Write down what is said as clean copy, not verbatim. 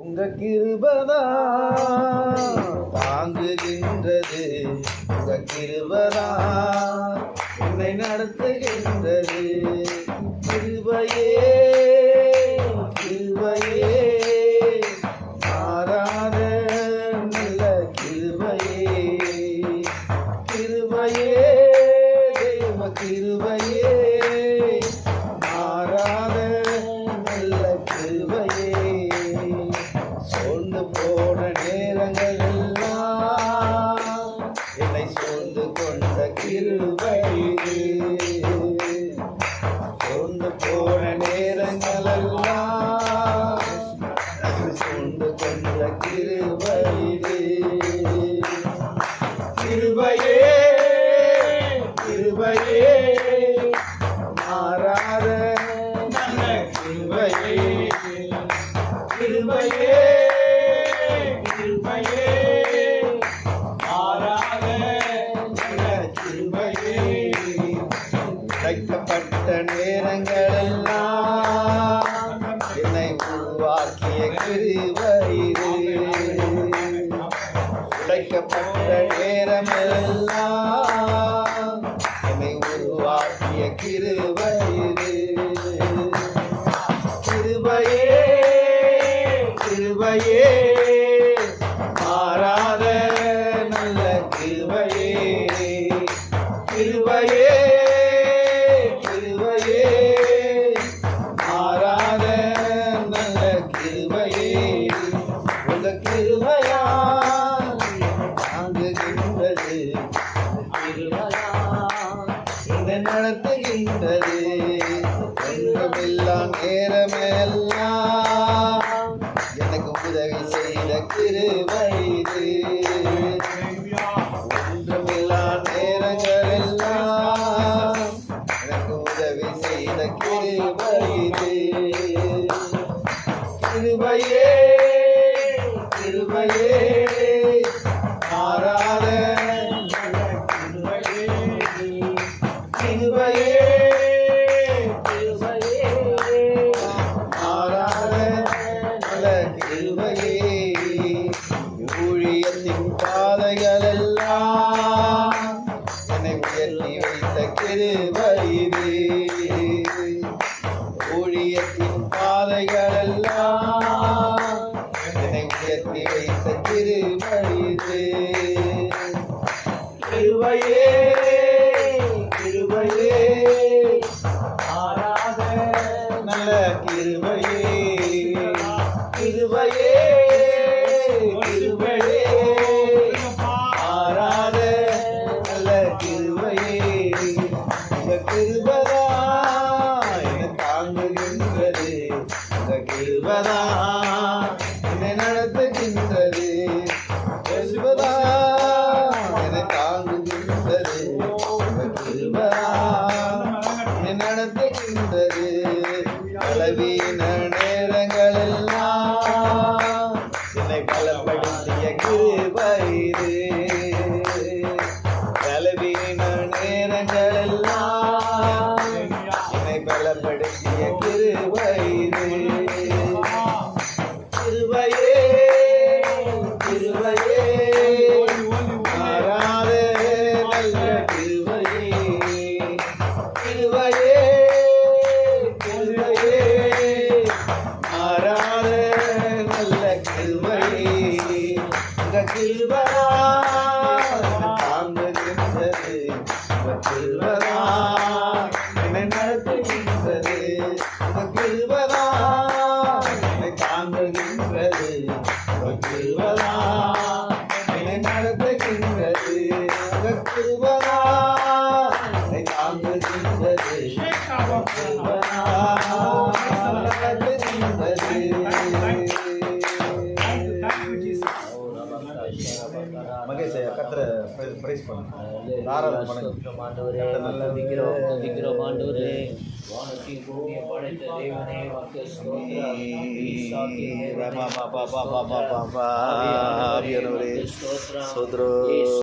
உங்க கிருபைதான் தாங்குகின்றது, உங்க கிருபைதான் என்னை நடத்துகின்றது. கிருபையே கிருபையே மாறாத நல்ல கிருபையே, கிருபையே தெய்வ கிருபையே மாறாத நல்ல கிருபையே. சோர்ந்து போன நேரங்கள் எல்லாம் என்னை சோர்ந்து கொண்ட கிருபை இது. சோர்ந்து போன நேரங்கள் எல்லாம் சோர்ந்து கொண்ட கிருபை இது. கிருபையே கிருபையே மாறாத நல்ல கிருபையே, கிருபையே கிருபையே மாறாத நல்ல கிருபையே. உடைக்கப்பட்ட நேரங்கள் எல்லாம் என்னை உருவாக்கிய கிருபை இது. உடைக்கப்பட்ட நேரமெல்லாம் என்னை உருவாக்கிய கிருபை இது. கிருபையே கிருபையே மாறாத நல்ல கிருபையே, கிருபையே கிருபையே மாறாத நல்ல கிருபையே. உங்க கிருபையால் தாங்குகின்றது, கிருபையால் என்னை நடத்துகின்றது. ஒன்றுமில்லா நேரமெல்லாம் எனக்கு உதவி செய்த கிருபை இது. ஒன்றுமில்லா நேரங்கள் எல்லாம் எனக்கு உதவி செய்த கிருபை இது. கிருபையே கிருபையே மாறாத நல்ல கிருபையே, கிருபையே கிருபையே மாறாத நல்ல கிருபையே. ஊழியத்தின் பாதைகள் எல்லாம் என்னை உயர்த்தி வைத்த கிருபை இது. ஊழியத்தின் பாதைகள் எல்லாம் என்னை உயர்த்தி வைத்த கிருபை இது. கிருபையே கிருபையே மாறாத நல்ல கிருபையே, கிருபையே கிருபையே மாறாத நல்ல கிருபையே. இந்த கிருபைதான் என்னை தாங்குகின்றது, இந்த கிருபைதான் என்னை நடத்துகின்றது. கிருபைதான் என்னை தாங்குகின்றது, இந்த கிருபைதான் என்னை நடத்துகின்றது. பலவீன நேரங்கள் எல்லாம் என்னை பலப்படுத்திய கிருபை இது. பலவீன நேரங்கள் எல்லாம் என்னை பலப்படுத்திய கிருபை இது. கிருபையே கிருபையே மாறாத நல்ல கிருபையே, கிருபையே கிருபையே மாறாத நல்ல கிருபையே. இந்த கிருபைதான் தாங்குகின்றது, இந்த கிருபைதான் என்னை நடத்துகின்றது. இந்த கிருபைதான் என்னை தாங்குகின்றது, இந்த கிருபைதான் என்னை நடத்துகின்றது. இந்த கிருபைதான் என்னை தாங்குகின்றது, இந்த கிருபைதான் நடத்துகின்றது. மகேஷ் கத்திர பிரைஸ் பண்ணுங்க, ஆராதனை பண்ணுங்க. ஆண்டவரே, வானத்தையும் பூமியை படைத்த தேவனே, வாக்கு ஸ்தோத்திரம்.